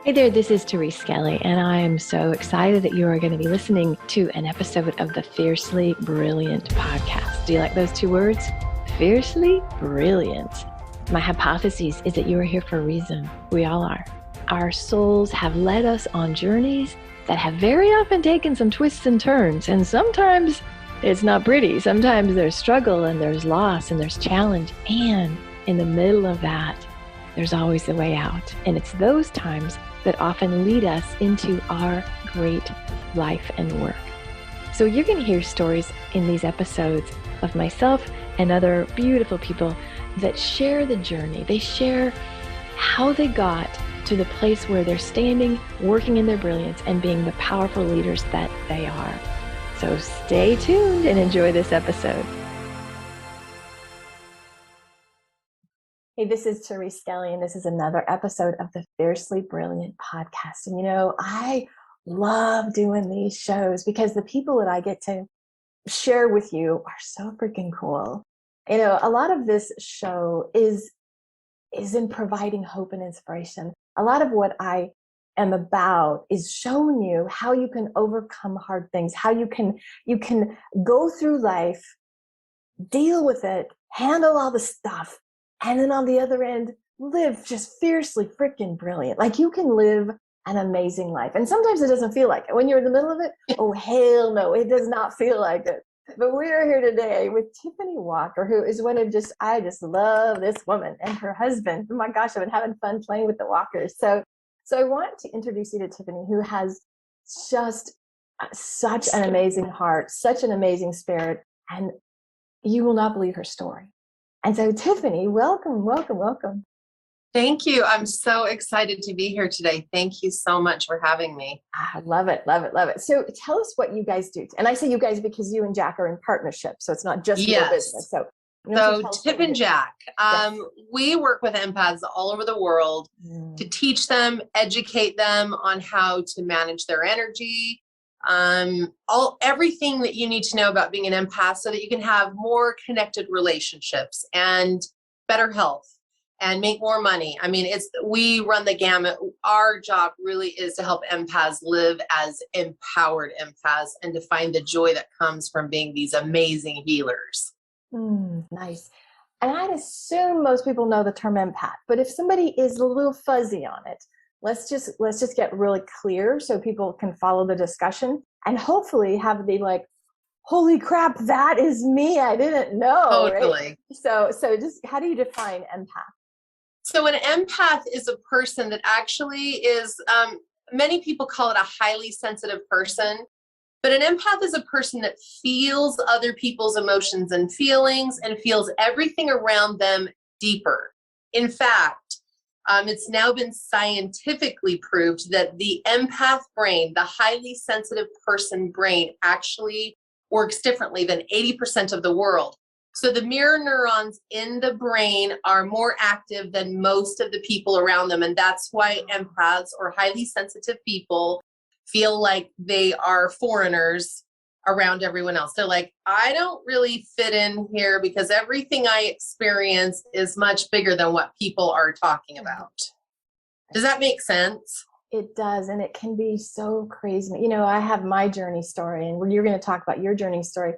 Hey there, this is Therese Skelly, and I am so excited that you are going to be listening to an episode of the Fiercely Brilliant podcast. Do you like those two words? Fiercely Brilliant. My hypothesis is that you are here for a reason. We all are. Our souls have led us on journeys that have very often taken some twists and turns, and sometimes it's not pretty. Sometimes there's struggle and there's loss and there's challenge, and in the middle of that, there's always a way out. And it's those times that often lead us into our great life and work. So you're going to hear stories in these episodes of myself and other beautiful people that share the journey. They share how they got to the place where they're standing, working in their brilliance, and being the powerful leaders that they are. So stay tuned and enjoy this episode. Hey, this is Therese Skelly, and this is another episode of the Fiercely Brilliant podcast. And I love doing these shows because the people that I get to share with you are so freaking cool. A lot of this show is in providing hope and inspiration. A lot of what I am about is showing you how you can overcome hard things, how you can go through life, deal with it, handle all the stuff, and then on the other end, live just fiercely freaking brilliant. Like you can live an amazing life. And sometimes it doesn't feel like it. When you're in the middle of it, oh, hell no, it does not feel like it. But we are here today with Tiffany Walker, who is I just love this woman and her husband. Oh my gosh, I've been having fun playing with the Walkers. So I want to introduce you to Tiffany, who has just such an amazing heart, such an amazing spirit, and you will not believe her story. And so, Tiffany, welcome. Thank you. I'm so excited to be here today. Thank you so much for having me. I love it. So tell us what you guys do. And I say you guys because you and Jack are in partnership. So it's not just your business. So Tip and Jack, yes. We work with empaths all over the world to teach them, educate them on how to manage their energy, everything that you need to know about being an empath so that you can have more connected relationships and better health and make more money. I mean, we run the gamut. Our job really is to help empaths live as empowered empaths and to find the joy that comes from being these amazing healers. Nice. And I'd assume most people know the term empath, but if somebody is a little fuzzy on it, let's just get really clear so people can follow the discussion and hopefully have the like, holy crap, that is me. I didn't know. Totally. Right? So just how do you define empath? So an empath is a person that actually is, many people call it a highly sensitive person, but an empath is a person that feels other people's emotions and feelings and feels everything around them deeper. In fact, it's now been scientifically proved that the empath brain, the highly sensitive person brain, actually works differently than 80% of the world. So the mirror neurons in the brain are more active than most of the people around them. And that's why empaths or highly sensitive people feel like they are foreigners around everyone else. They're like, I don't really fit in here because everything I experience is much bigger than what people are talking about. Does that make sense? It does. And it can be so crazy. I have my journey story and you're going to talk about your journey story.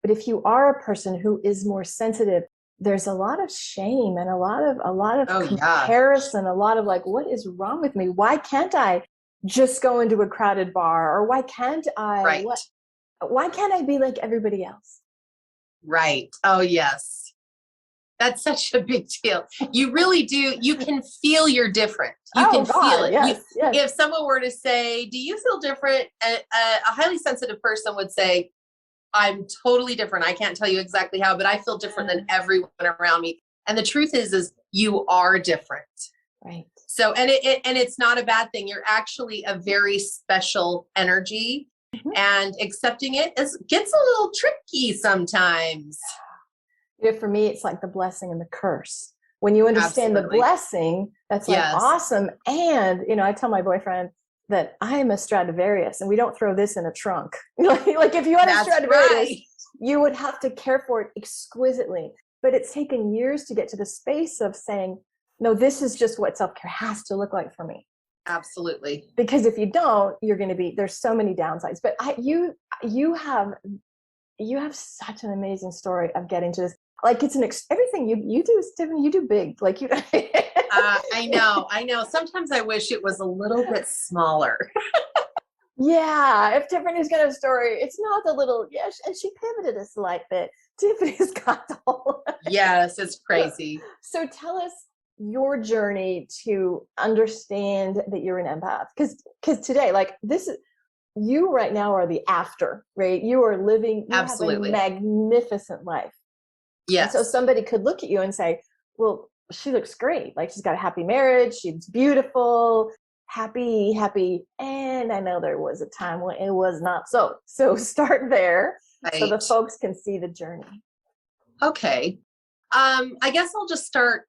But if you are a person who is more sensitive, there's a lot of shame and a lot of comparison, a lot of like, what is wrong with me? Why can't I just go into a crowded bar? Or why can't I? Right. Why can't I be like everybody else? Right. Oh, yes. That's such a big deal. You really do. You can feel you're different. You can feel it. Yes. If someone were to say, do you feel different? A highly sensitive person would say, I'm totally different. I can't tell you exactly how, but I feel different than everyone around me. And the truth is you are different. Right. So, and it's not a bad thing. You're actually a very special energy, and accepting it gets a little tricky sometimes. For me, it's like the blessing and the curse. When you understand the blessing, that's like awesome. And, I tell my boyfriend that I am a Stradivarius and we don't throw this in a trunk. Like if you had a Stradivarius, you would have to care for it exquisitely. But it's taken years to get to the space of saying, no, this is just what self-care has to look like for me. Absolutely. Because if you don't, you're going to be, there's so many downsides. But you have such an amazing story of getting to this. Like it's everything you do, Tiffany, you do big. Like you. I know. Sometimes I wish it was a little bit smaller. Yeah, if Tiffany's got a story, it's not the little, yeah, and she pivoted a slight bit. Tiffany's got the whole. Yes, it's crazy. So tell us your journey to understand that you're an empath. Because today, like this is, you right now are the after, right? You are living, you Absolutely. have a magnificent life. Yes. And so somebody could look at you and say, well, she looks great. Like she's got a happy marriage. She's beautiful, happy. And I know there was a time when it was not so. So start there so the folks can see the journey. Okay. I guess I'll just start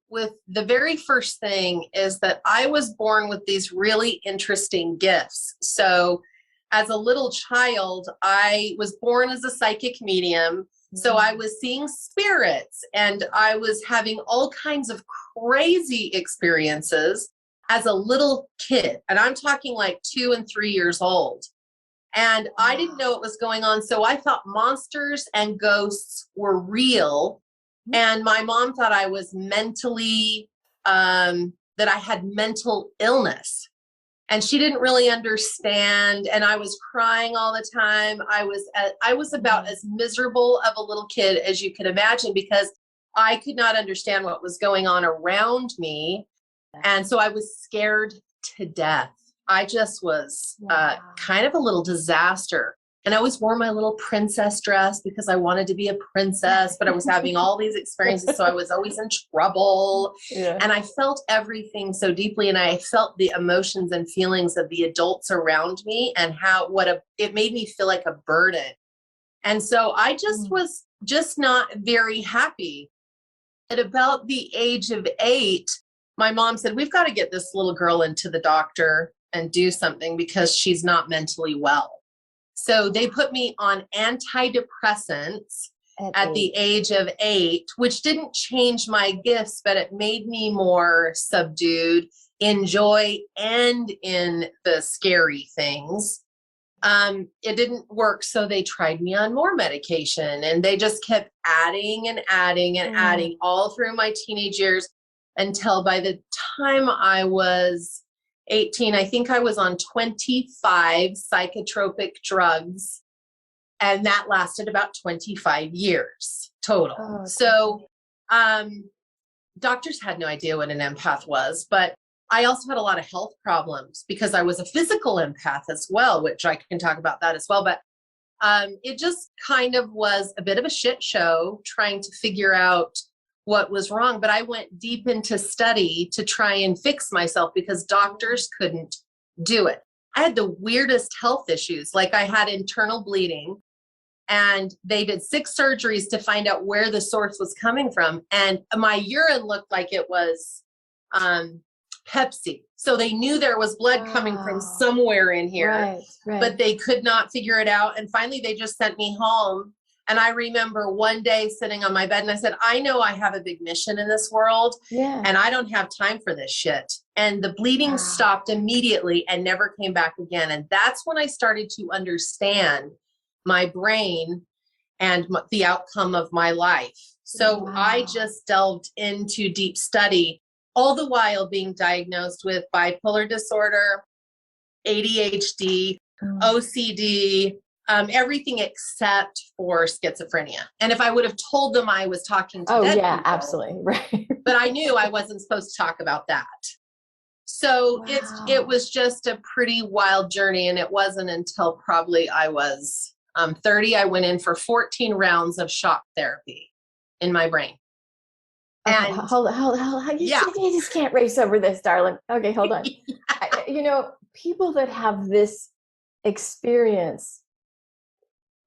with the very first thing is that I was born with these really interesting gifts. So as a little child, I was born as a psychic medium. So I was seeing spirits and I was having all kinds of crazy experiences as a little kid. And I'm talking like 2 and 3 years old. And I didn't know what was going on. So I thought monsters and ghosts were real. And my mom thought I was mentally, that I had mental illness. And she didn't really understand. And I was crying all the time. I was about as miserable of a little kid as you could imagine because I could not understand what was going on around me. And so I was scared to death. I just was kind of a little disaster. And I always wore my little princess dress because I wanted to be a princess, but I was having all these experiences. So I was always in trouble. Yeah. And I felt everything so deeply. And I felt the emotions and feelings of the adults around me and it made me feel like a burden. And so I just was just not very happy. At about the age of 8, my mom said, we've got to get this little girl into the doctor and do something because she's not mentally well. So they put me on antidepressants at the age of 8, which didn't change my gifts, but it made me more subdued in joy and in the scary things. It didn't work. So they tried me on more medication and they just kept adding and adding and adding all through my teenage years until by the time I was 18, I think I was on 25 psychotropic drugs, and that lasted about 25 years total. Oh, so doctors had no idea what an empath was, but I also had a lot of health problems because I was a physical empath as well, which I can talk about that as well. But it just kind of was a bit of a shit show trying to figure out what was wrong. But I went deep into study to try and fix myself because doctors couldn't do it. I had the weirdest health issues. Like I had internal bleeding and they did 6 surgeries to find out where the source was coming from. And my urine looked like it was Pepsi. So they knew there was blood coming from somewhere in here, but they could not figure it out. And finally they just sent me home. And I remember one day sitting on my bed and I said, I know I have a big mission in this world and I don't have time for this shit. And the bleeding stopped immediately and never came back again. And that's when I started to understand my brain and the outcome of my life. So I just delved into deep study, all the while being diagnosed with bipolar disorder, ADHD, OCD, everything except for schizophrenia. And if I would have told them I was talking to dead people, absolutely. Right. But I knew I wasn't supposed to talk about that. So it was just a pretty wild journey. And it wasn't until probably I was 30, I went in for 14 rounds of shock therapy in my brain. And hold on. You just can't race over this, darling. Okay, hold on. People that have this experience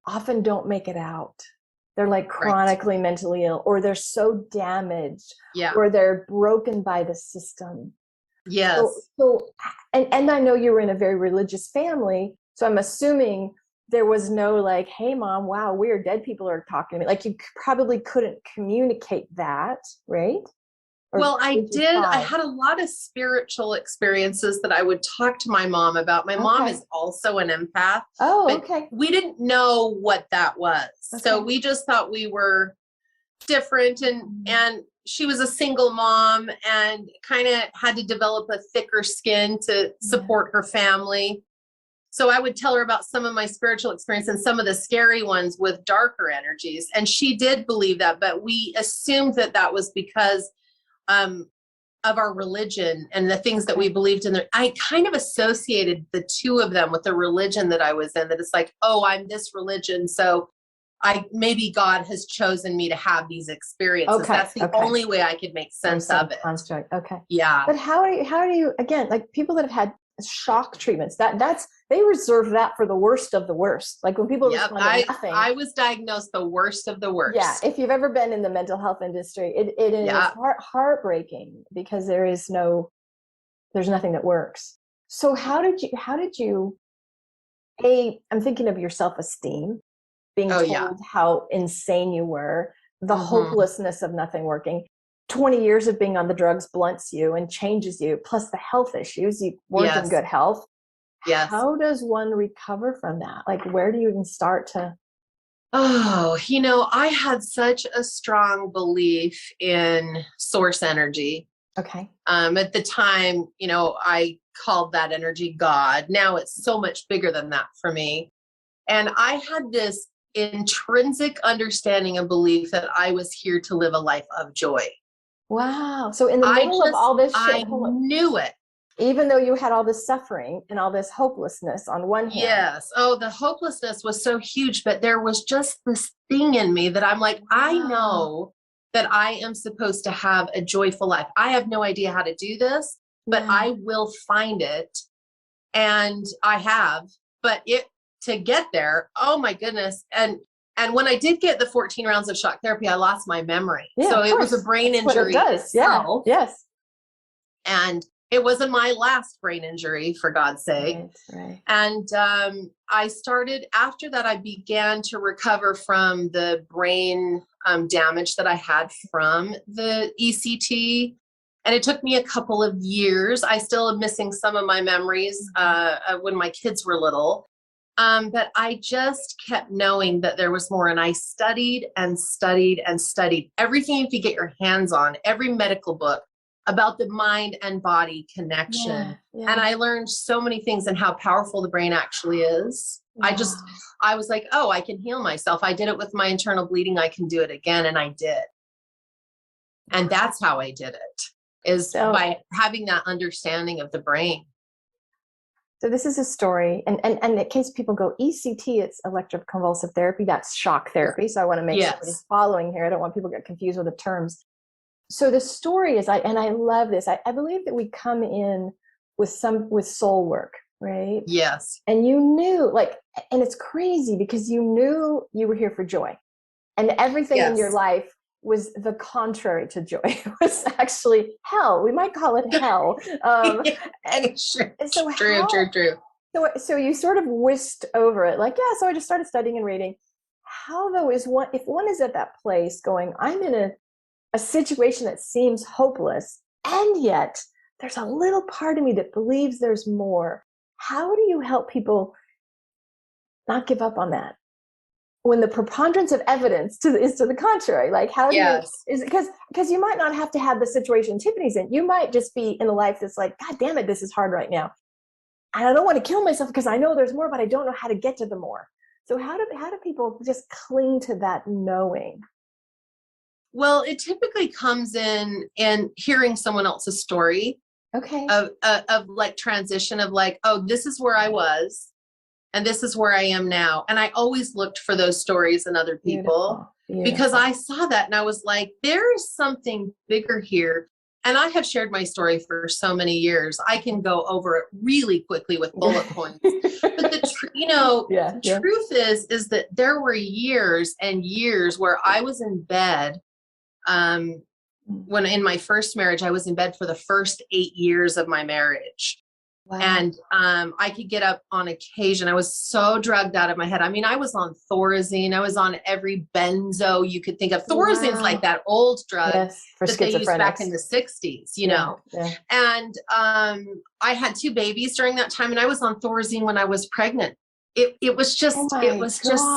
often don't make it out. They're like chronically mentally ill, or they're so damaged, or they're broken by the system. Yes. And I know you were in a very religious family, so I'm assuming there was no like, hey mom, wow, weird, dead people are talking to me. Like you probably couldn't communicate that, right? Or Well, I did you did. I try? had a lot of spiritual experiences that I would talk to my mom about. My mom Okay. is also an empath, Oh, but okay. we didn't know what that was. So Okay. we just thought we were different, and she was a single mom and kind of had to develop a thicker skin to support her family. So I would tell her about some of my spiritual experience and some of the scary ones with darker energies. And she did believe that, but we assumed that that was because of our religion and the things that we believed in there. I kind of associated the two of them with the religion that I was in, that it's like, oh, I'm this religion, so maybe God has chosen me to have these experiences. Okay. That's the only way I could make sense of it. Construct. Okay. Yeah. But how do you again, like people that have had shock treatments, that's they reserve that for the worst of the worst. Like when people respond to nothing. I was diagnosed the worst of the worst. Yeah, if you've ever been in the mental health industry, it is heartbreaking because there's nothing that works. So how did you I'm thinking of your self-esteem, being told how insane you were, the hopelessness of nothing working. 20 years of being on the drugs blunts you and changes you, plus the health issues. You weren't in good health. Yes. How does one recover from that? Like, where do you even start to? Oh, I had such a strong belief in source energy. Okay. At the time, I called that energy God. Now it's so much bigger than that for me. And I had this intrinsic understanding and belief that I was here to live a life of joy. Wow. So in the middle of all this shit, I knew it. Even though you had all this suffering and all this hopelessness on one hand. Yes. Oh, the hopelessness was so huge, but there was just this thing in me that I'm like, I know that I am supposed to have a joyful life. I have no idea how to do this, but I will find it. And I have, but to get there, oh my goodness. And when I did get the 14 rounds of shock therapy, I lost my memory. Yeah, so it was a brain injury. What it does. Yeah. Yes. And it wasn't my last brain injury, for God's sake. Right. And I started, after that, I began to recover from the brain damage that I had from the ECT. And it took me a couple of years. I still am missing some of my memories when my kids were little. But I just kept knowing that there was more. And I studied and studied and studied everything you could get your hands on, every medical book about the mind and body connection. And I learned so many things and how powerful the brain actually is. I was like, oh, I can heal myself. I did it with my internal bleeding. I can do it again. And I did. And that's how I did it, is by having that understanding of the brain. So this is a story, and in case people go, ECT, it's electroconvulsive therapy, that's shock therapy. So I want to make sure everybody's following here. I don't want people to get confused with the terms. So the story is, and I love this. I believe that we come in with soul work, right? Yes. And you knew, and it's crazy because you knew you were here for joy, and everything in your life was the contrary to joy. It was actually hell. We might call it hell. True. So you sort of whisked over it, so I just started studying and reading. How though if one is at that place going, I'm in a situation that seems hopeless, and yet there's a little part of me that believes there's more. How do you help people not give up on that when the preponderance of evidence is to the contrary? How do you, is it because you might not have to have the situation Tiffany's in. You might just be in a life that's like, God damn it, this is hard right now. And I don't want to kill myself because I know there's more, but I don't know how to get to the more. So how do people just cling to that knowing? Well, it typically comes in hearing someone else's story. Okay. Of transition of oh, this is where I was and this is where I am now. And I always looked for those stories in other people. Beautiful. Because I saw that and I was like, there is something bigger here. And I have shared my story for so many years. I can go over it really quickly with bullet points. But the truth is that there were years and years where I was in bed. When in my first marriage, I was in bed for the first 8 years of my marriage. Wow. And I could get up on occasion. I was so drugged out of my head. I mean, I was on Thorazine. I was on every benzo you could think of. Thorazine's Wow. like that old drug Yes, for that they used back schizophrenics. in the 60s, you Yeah, know. yeah. And I had 2 babies during that time, and I was on Thorazine when I was pregnant. It was Oh just my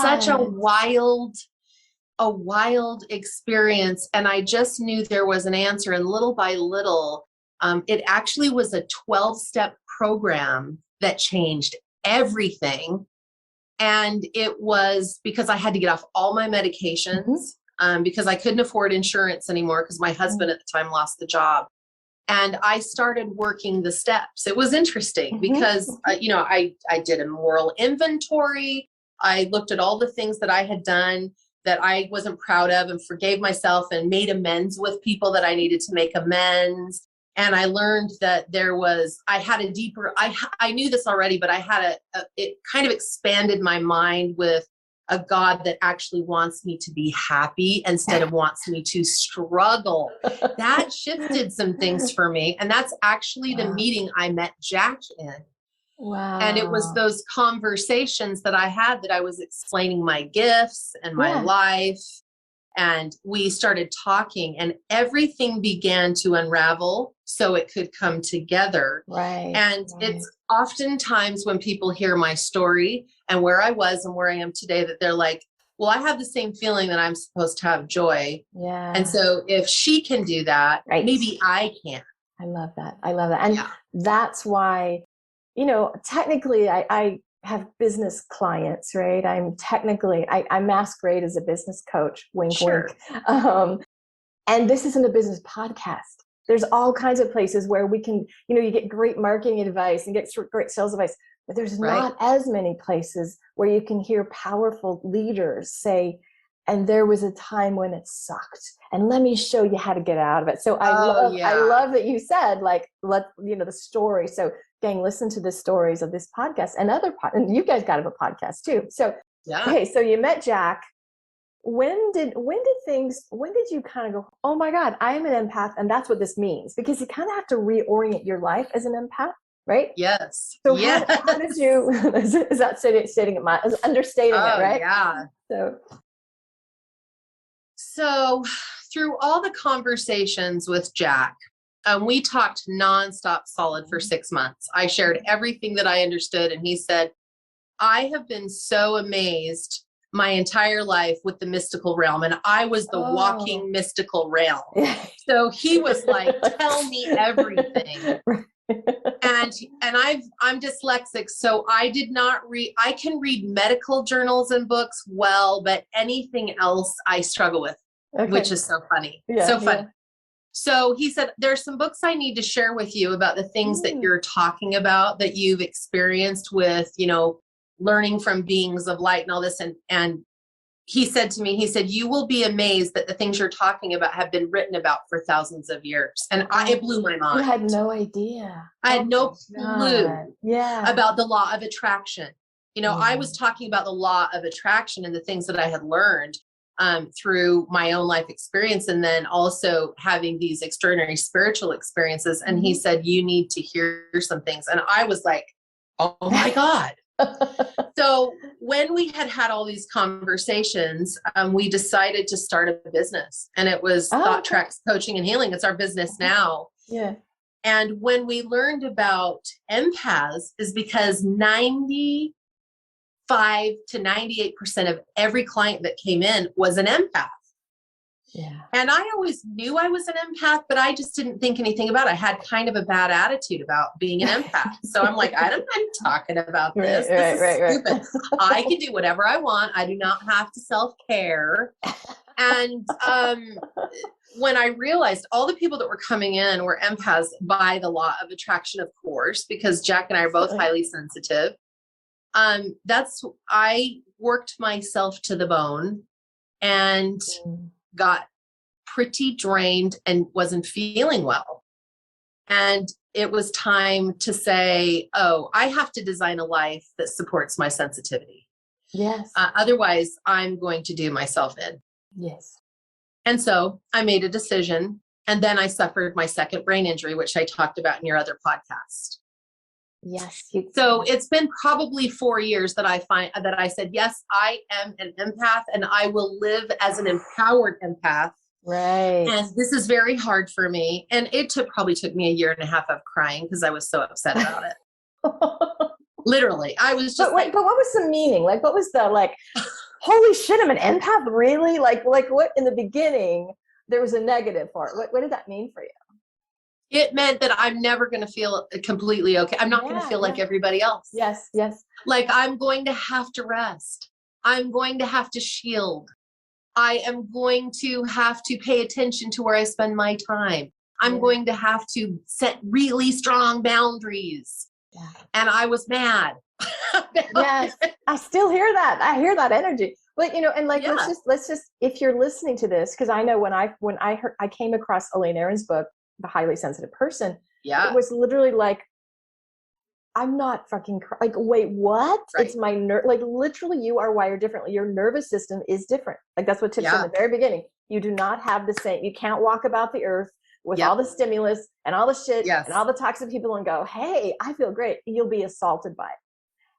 such a God. wild experience. And I just knew there was an answer. And little by little, it actually was a 12-step program that changed everything. And it was because I had to get off all my medications, because I couldn't afford insurance anymore because my husband at the time lost the job. And I started working the steps. It was interesting because, I did a moral inventory. I looked at all the things that I had done that I wasn't proud of and forgave myself and made amends with people that I needed to make amends. And I learned that I had a deeper, I knew this already, but I had it kind of expanded my mind with a God that actually wants me to be happy instead of wants me to struggle. That shifted some things for me. And that's actually the meeting I met Jack in. Wow. And it was those conversations that I had that I was explaining my gifts and my life. And we started talking and everything began to unravel so it could come together. Right. And it's oftentimes when people hear my story and where I was and where I am today, that they're like, well, I have the same feeling that I'm supposed to have joy. Yeah. And so if she can do that, maybe I can. I love that. I love that. And that's why, technically I have business clients, right? I masquerade as a business coach, wink, wink. And this isn't a business podcast. There's all kinds of places where we can, you get great marketing advice and get great sales advice, but there's not as many places where you can hear powerful leaders say, and there was a time when it sucked, and let me show you how to get out of it. So I love that you said, the story. So gang, listen to the stories of this podcast and and you guys got a podcast too. So, okay, so you met Jack. When did you kind of go, oh my God, I am an empath, and that's what this means? Because you kind of have to reorient your life as an empath, right? Yes. So how did you, is that stating it, understating it, right? Yeah. So through all the conversations with Jack, we talked nonstop solid for 6 months. I shared everything that I understood. And he said, I have been so amazed my entire life with the mystical realm. And I was the walking mystical realm. So he was like, tell me everything. And I'm dyslexic. So I did not read, I can read medical journals and books well, but anything else I struggle with, which is so funny. So funny. Yeah. So he said, there's some books I need to share with you about the things that you're talking about, that you've experienced with, learning from beings of light and all this. And he said to me, you will be amazed that the things you're talking about have been written about for thousands of years. And it blew my mind. You had no idea. I had no clue about the law of attraction. I was talking about the law of attraction and the things that I had learned through my own life experience, and then also having these extraordinary spiritual experiences. And he said, you need to hear some things. And I was like, oh my God. So when we had all these conversations, we decided to start a business, and it was Thought Tracks Coaching and Healing. It's our business now. Yeah. And when we learned about empaths, is because 95 to 98% of every client that came in was an empath. Yeah. And I always knew I was an empath, but I just didn't think anything about it. I had kind of a bad attitude about being an empath. So I'm like, I'm talking about this. This is stupid. I can do whatever I want. I do not have to self-care. And when I realized all the people that were coming in were empaths by the law of attraction, of course, because Jack and I are both highly sensitive. I worked myself to the bone and got pretty drained and wasn't feeling well. And it was time to say, I have to design a life that supports my sensitivity. Yes. Otherwise, I'm going to do myself in. Yes. And so I made a decision. And then I suffered my second brain injury, which I talked about in your other podcast. Yes. So it's been probably 4 years that I said, yes, I am an empath and I will live as an empowered empath. Right. And this is very hard for me. And it probably took me a year and a half of crying because I was so upset about it. Literally. I was just but what was the meaning? Like, what was the, like, holy shit, I'm an empath? Really? Like what in the beginning, there was a negative for it. What did that mean for you? It meant that I'm never going to feel completely okay. I'm not going to feel like everybody else. Yes, yes. Like I'm going to have to rest. I'm going to have to shield. I am going to have to pay attention to where I spend my time. I'm going to have to set really strong boundaries. Yeah. And I was mad. Yes, I still hear that. I hear that energy. But and like let's just if you're listening to this, because I know when I came across Elaine Aron's book, The Highly Sensitive Person, it was literally like, I'm not fucking like, wait, what? Right. It's my like literally you are wired differently. Your nervous system is different. Like that's what Tiff said in the very beginning. You do not have the same, you can't walk about the earth with all the stimulus and all the shit and all the toxic people and go, hey, I feel great. You'll be assaulted by it.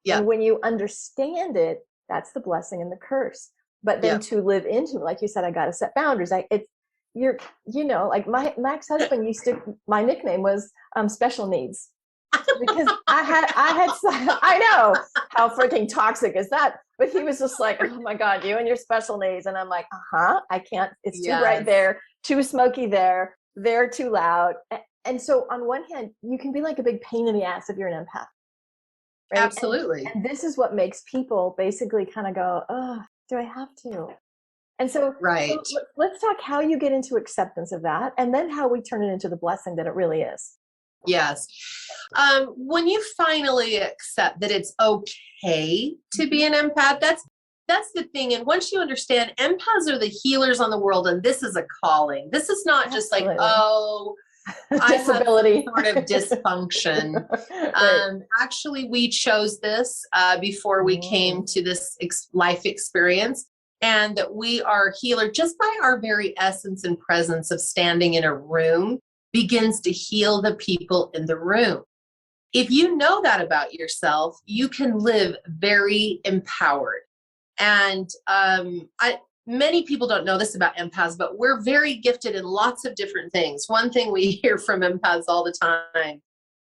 Yeah. And when you understand it, that's the blessing and the curse. But then to live into it, like you said, I got to set boundaries. Like my ex-husband my nickname was special needs because I know how freaking toxic is that, but he was just like, oh my God, you and your special needs. And I'm like, I can't, it's too bright there, too smoky there, they're too loud. And so on one hand, you can be like a big pain in the ass if you're an empath. Right? Absolutely. And this is what makes people basically kind of go, oh, do I have to? And so, so let's talk how you get into acceptance of that and then how we turn it into the blessing that it really is. Yes. When you finally accept that it's okay to be an empath, that's the thing. And once you understand empaths are the healers on the world, and this is a calling. This is not just like, oh, disability, I have some sort of dysfunction. Actually, we chose this before we came to this life experience, and that we are healer just by our very essence and presence of standing in a room begins to heal the people in the room. If you know that about yourself, you can live very empowered. And many people don't know this about empaths, but we're very gifted in lots of different things. One thing we hear from empaths all the time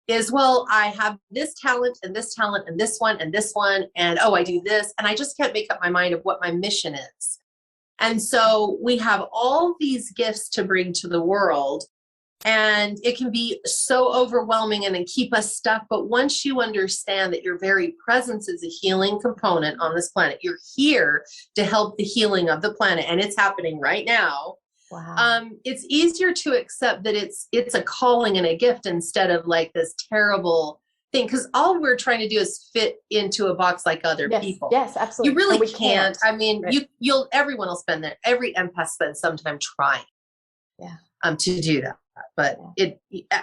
is, well, I have this talent and this talent and this one and this one. And oh, I do this. And I just can't make up my mind of what my mission is. And so we have all these gifts to bring to the world. And it can be so overwhelming and keep us stuck. But once you understand that your very presence is a healing component on this planet, you're here to help the healing of the planet. And it's happening right now. Wow. It's easier to accept that it's a calling and a gift instead of like this terrible thing. Because all we're trying to do is fit into a box like other people. Yes, absolutely. You really can't. I mean, everyone will spend every empath spends some time trying to do that. But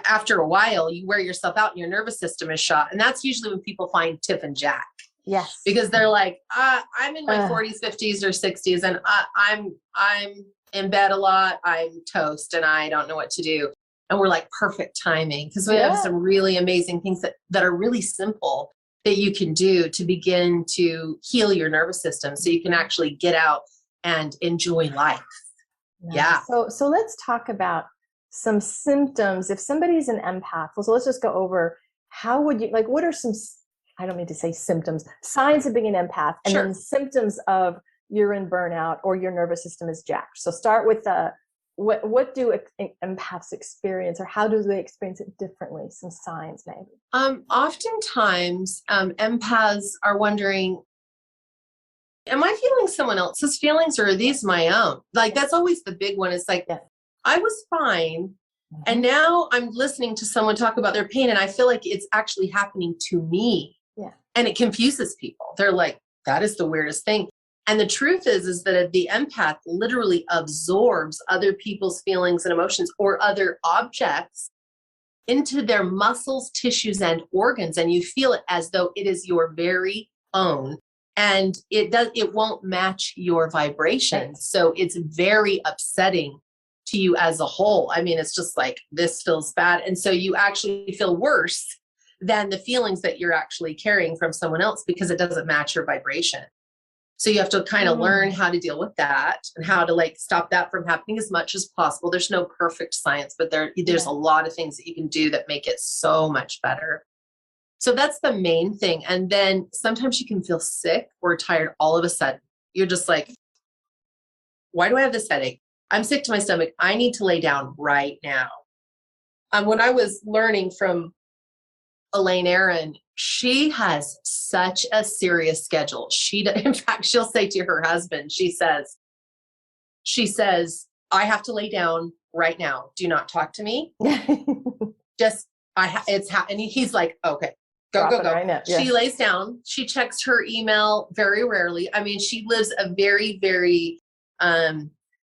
after a while, you wear yourself out and your nervous system is shot. And that's usually when people find Tiff and Jack. Yes. Because they're like, I'm in my 40s, 50s, or 60s, and I'm in bed a lot. I'm toast and I don't know what to do. And we're like perfect timing because we have some really amazing things that are really simple that you can do to begin to heal your nervous system so you can actually get out and enjoy life. Yeah. So let's talk about some symptoms. If somebody's an empath, so let's just go over how would you, like, what are some, I don't mean to say symptoms, signs of being an empath, and then symptoms of you're in burnout or your nervous system is jacked. So start with what do empaths experience, or how do they experience it differently? Some signs maybe. Oftentimes empaths are wondering, am I feeling someone else's feelings or are these my own? Like that's always the big one. It's like, I was fine. And now I'm listening to someone talk about their pain and I feel like it's actually happening to me. Yeah. And it confuses people. They're like, that is the weirdest thing. And the truth is that the empath literally absorbs other people's feelings and emotions or other objects into their muscles, tissues, and organs. And you feel it as though it is your very own. And it won't match your vibration. So it's very upsetting to you as a whole. I mean, it's just like, this feels bad. And so you actually feel worse than the feelings that you're actually carrying from someone else, because it doesn't match your vibration. So you have to kind of learn how to deal with that and how to like stop that from happening as much as possible. There's no perfect science, but there's a lot of things that you can do that make it so much better. So that's the main thing. And then sometimes you can feel sick or tired all of a sudden. You're just like, why do I have this headache? I'm sick to my stomach. I need to lay down right now. When I was learning from Elaine Aron, she has such a serious schedule. In fact, she'll say to her husband, she says, I have to lay down right now. Do not talk to me. Just, and he's like, okay, go. Right now. Yeah. She lays down. She checks her email very rarely. I mean, she lives a very, very,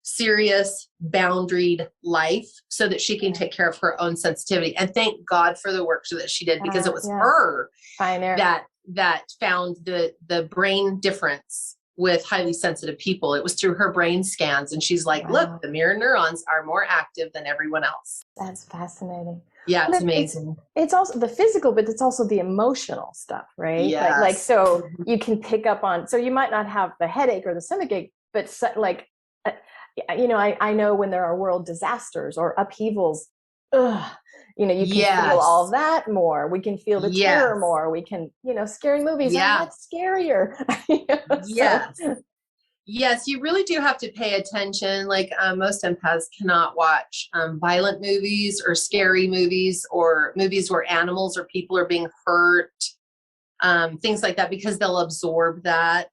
serious boundaried life so that she can take care of her own sensitivity. And thank God for the work that she did, because it was her that found the brain difference with highly sensitive people. It was through her brain scans. And she's like, look, the mirror neurons are more active than everyone else. That's fascinating. Yeah, it's amazing. It's also the physical, but it's also the emotional stuff, right? Yes. Like so you can pick up on, so you might not have the headache or the stomach ache, but I know when there are world disasters or upheavals, you can feel all of that more. We can feel the terror more. We can, scary movies are much scarier. Yes, you really do have to pay attention. Like most empaths cannot watch violent movies or scary movies or movies where animals or people are being hurt, things like that, because they'll absorb that.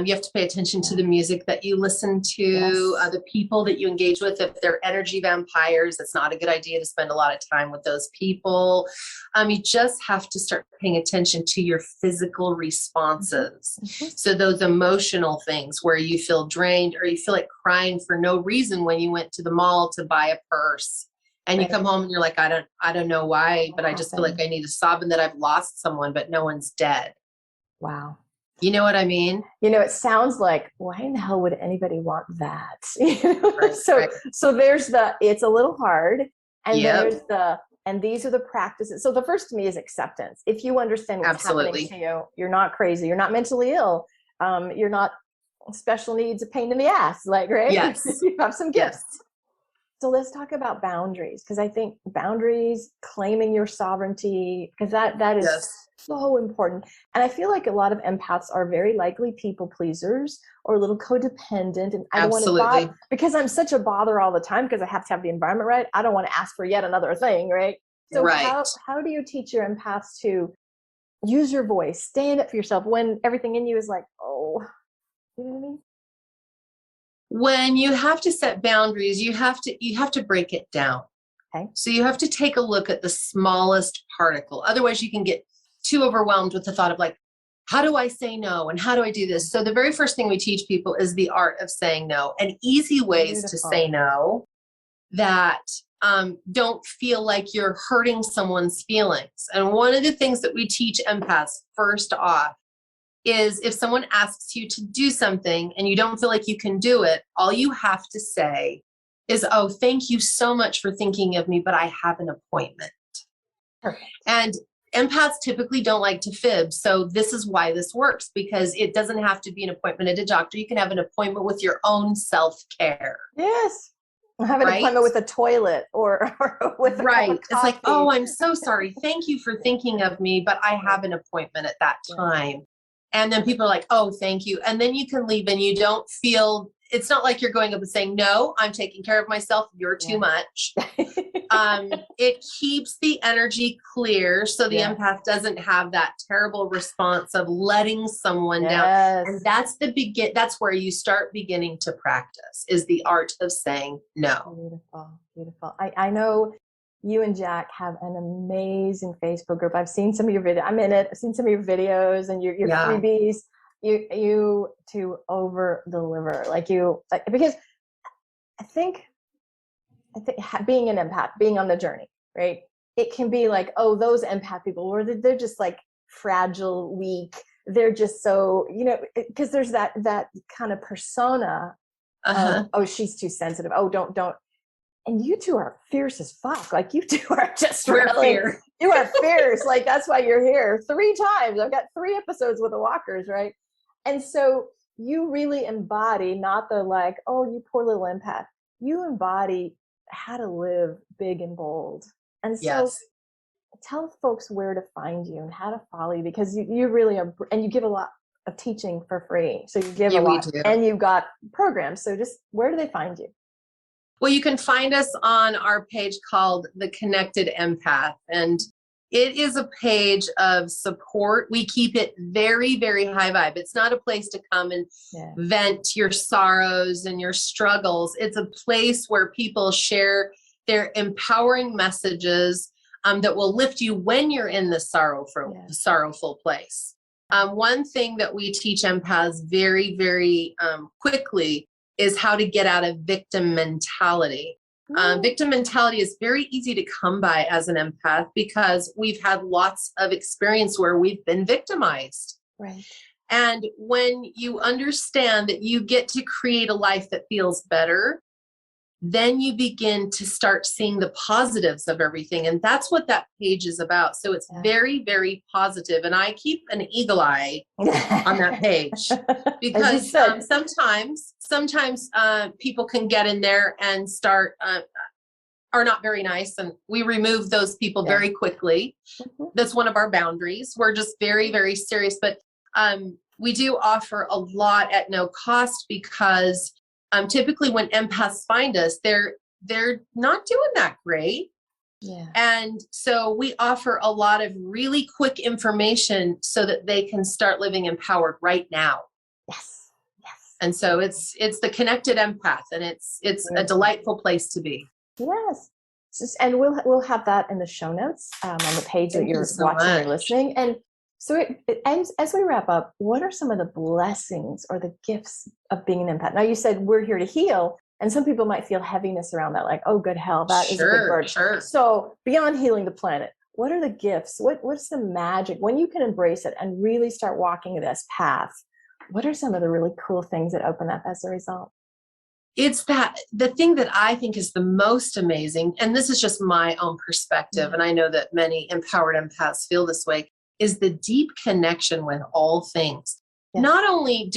You have to pay attention to the music that you listen to, the people that you engage with. If they're energy vampires, it's not a good idea to spend a lot of time with those people. You just have to start paying attention to your physical responses. So those emotional things where you feel drained or you feel like crying for no reason when you went to the mall to buy a purse. And you come home and you're like, I don't know why, but I just feel like I need to sob and that I've lost someone, but no one's dead. Wow. You know what I mean? It sounds like, why in the hell would anybody want that? So there's it's a little hard. And there's and these are the practices. So the first to me is acceptance. If you understand what's happening to you, you're not crazy. You're not mentally ill. You're not special needs, a pain in the ass, right? Yes. You have some gifts. So let's talk about boundaries, because I think boundaries, claiming your sovereignty, because that is so important. And I feel like a lot of empaths are very likely people pleasers or a little codependent. And I don't want to bother, because I'm such a bother all the time because I have to have the environment right. I don't want to ask for yet another thing, right? So how do you teach your empaths to use your voice, stand up for yourself when everything in you is like, oh, you know what I mean? When you have to set boundaries, you have to break it down. Okay. So you have to take a look at the smallest particle. Otherwise you can get too overwhelmed with the thought of like, how do I say no? And how do I do this? So the very first thing we teach people is the art of saying no, and easy ways to say no that don't feel like you're hurting someone's feelings. And one of the things that we teach empaths first off is if someone asks you to do something and you don't feel like you can do it, all you have to say is, oh, thank you so much for thinking of me, but I have an appointment. Perfect. And empaths typically don't like to fib. So this is why this works, because it doesn't have to be an appointment at a doctor. You can have an appointment with your own self-care. Yes. Have an appointment with a toilet or with a cup of It's like, oh, I'm so sorry. Thank you for thinking of me, but I have an appointment at that time. And then people are like, oh, thank you. And then you can leave and you don't feel, it's not like you're going up and saying, no, I'm taking care of myself. You're too much. It keeps the energy clear. So the empath doesn't have that terrible response of letting someone down. And that's where you start beginning to practice, is the art of saying no. Beautiful, beautiful. I know you and Jack have an amazing Facebook group. I've seen some of your videos. I'm in it. I've seen some of your videos and your freebies. You to over deliver, because I think being an empath, being on the journey, right? It can be like, oh, those empath people, where they're just like fragile, weak. They're just so, because there's that kind of persona of, oh, she's too sensitive. Oh, don't. And you two are fierce as fuck. Like you two are just We're really, fierce. you are fierce. Like that's why you're here 3 times. I've got 3 episodes with the walkers, right? And so you really embody not the like, oh, you poor little empath. You embody how to live big and bold. And so Yes. tell folks where to find you and how to follow you, because you really are, and you give a lot of teaching for free. So you give a We lot do. and you've got programs. So just where do they find you? Well, you can find us on our page called The Connected Empath, and it is a page of support. We keep it very, very high vibe. It's not a place to come and vent your sorrows and your struggles. It's a place where people share their empowering messages that will lift you when you're in the sorrowful place. One thing that we teach empaths very, very quickly is how to get out of victim mentality. Victim mentality is very easy to come by as an empath because we've had lots of experience where we've been victimized. Right. And when you understand that you get to create a life that feels better, then you begin to start seeing the positives of everything. And that's what that page is about. So it's very, very positive. And I keep an eagle eye on that page because sometimes people can get in there and start, are not very nice. And we remove those people very quickly. That's one of our boundaries. We're just very, very serious. But we do offer a lot at no cost because typically when empaths find us, they're not doing that great. Yeah. And so we offer a lot of really quick information so that they can start living empowered right now. Yes. Yes. And so it's the Connected Empath, and it's a delightful place to be. Yes. And we'll have that in the show notes on the page that you're watching or listening. And so it ends, as we wrap up, what are some of the blessings or the gifts of being an empath? Now you said we're here to heal, and some people might feel heaviness around that, like, oh, good hell, that is a big burden. Sure. So beyond healing the planet, what are the gifts? What's the magic when you can embrace it and really start walking this path? What are some of the really cool things that open up as a result? It's that the thing that I think is the most amazing, and this is just my own perspective, and I know that many empowered empaths feel this way, is the deep connection with all things. Yes. Not only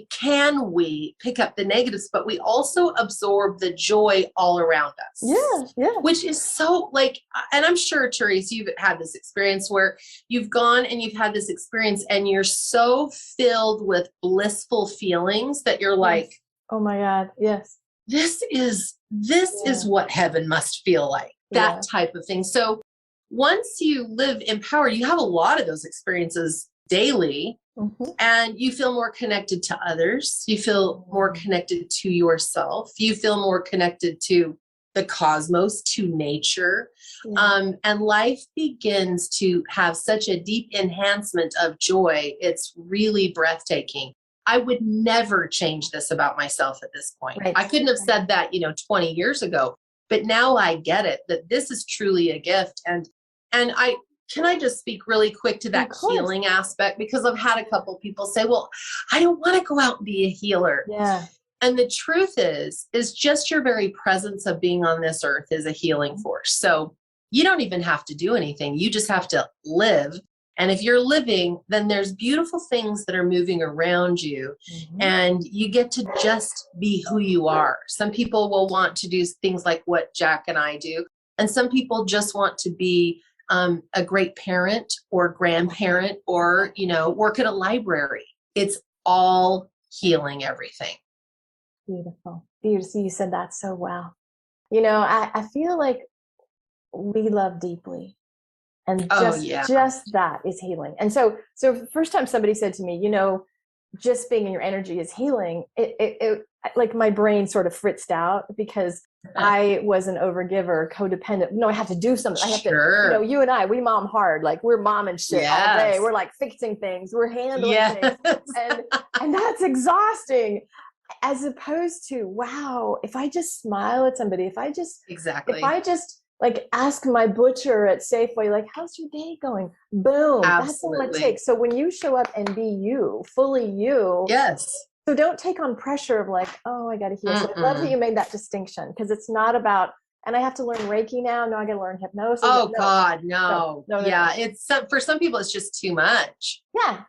can we pick up the negatives, but we also absorb the joy all around us. Yeah. Which is so and I'm sure, Therese, you've had this experience where you've gone and you've had this experience and you're so filled with blissful feelings that you're like, oh my God, yes. This is what heaven must feel like, that type of thing. So once you live empowered, you have a lot of those experiences daily, and you feel more connected to others. You feel more connected to yourself. You feel more connected to the cosmos, to nature. And life begins to have such a deep enhancement of joy. It's really breathtaking. I would never change this about myself at this point. Right. I couldn't have said that, 20 years ago, but now I get it, that this is truly a gift. And can I just speak really quick to that healing aspect? Because I've had a couple people say, well, I don't want to go out and be a healer. Yeah. And the truth is just your very presence of being on this earth is a healing force. So you don't even have to do anything. You just have to live. And if you're living, then there's beautiful things that are moving around you, and you get to just be who you are. Some people will want to do things like what Jack and I do. And some people just want to be a great parent or grandparent or, work at a library. It's all healing everything. Beautiful. Beautiful. You said that so well. I feel like we love deeply. And just that is healing. And so the first time somebody said to me, just being in your energy is healing, it like my brain sort of fritzed out because I was an overgiver, codependent. No, I have to do something. I have to, you and I, we mom hard. Like we're mom and shit all day. We're like fixing things. We're handling things. And that's exhausting. As opposed to, wow, if I just smile at somebody, if I just like ask my butcher at Safeway, like, how's your day going? Boom. Absolutely. That's all it takes. So when you show up and be you, fully you. Yes. So don't take on pressure of like, oh, I got to heal. So I love that you made that distinction because it's not about and I have to learn Reiki now. No, I got to learn hypnosis. Oh No, God, no. Yeah. It's for some people, it's just too much.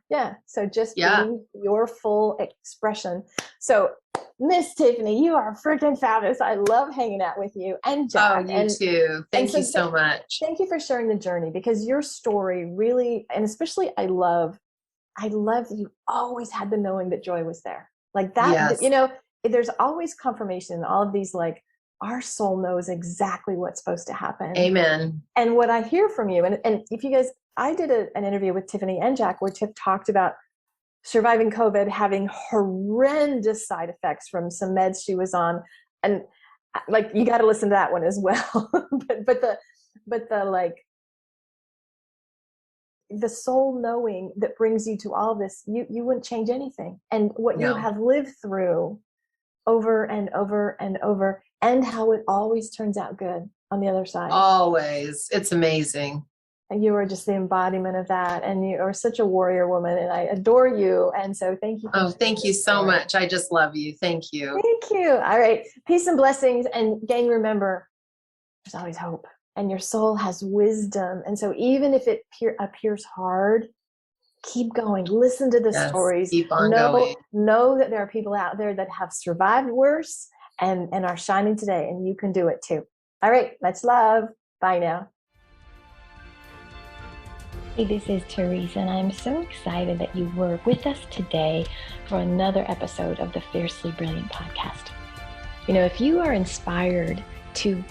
Yeah. So just Yeah. be your full expression. So Miss Tiffany, you are freaking fabulous. I love hanging out with you and Jack. Oh, you too. Thank you so much. Thank you for sharing the journey, because your story really, and especially I love that you always had the knowing that joy was there. Like that, Yes. you know, there's always confirmation in all of these, like our soul knows exactly what's supposed to happen. Amen. And what I hear from you, and if you guys, I did an interview with Tiffany and Jack where Tiff talked about surviving COVID, having horrendous side effects from some meds she was on. And like, you got to listen to that one as well. but the like, the soul knowing that brings you to all this, you wouldn't change anything. And what you have lived through over and over and over, and how it always turns out good on the other side. Always. It's amazing. And you are just the embodiment of that. And you are such a warrior woman, and I adore you. And so thank you. Oh, thank you so much. I just love you. Thank you. Thank you. All right. Peace and blessings. And gang, remember, there's always hope, and your soul has wisdom. And so even if it appears hard, keep going. Listen to the stories. Keep on going. Know that there are people out there that have survived worse and are shining today, and you can do it too. All right. Much love. Bye now. Hey, this is Therese, and I'm so excited that you were with us today for another episode of the Fiercely Brilliant podcast. You know, if you are inspired to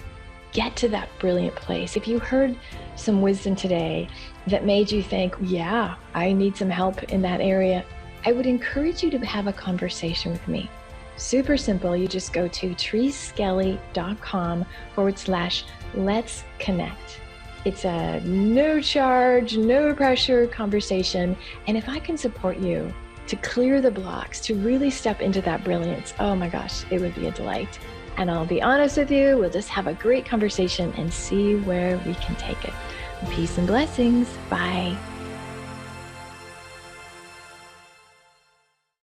get to that brilliant place, if you heard some wisdom today that made you think, yeah, I need some help in that area, I would encourage you to have a conversation with me. Super simple. You just go to thereseskelly.com/let's connect. It's a no charge, no pressure conversation. And if I can support you to clear the blocks, to really step into that brilliance, oh my gosh, it would be a delight. And I'll be honest with you, we'll just have a great conversation and see where we can take it. Peace and blessings. Bye.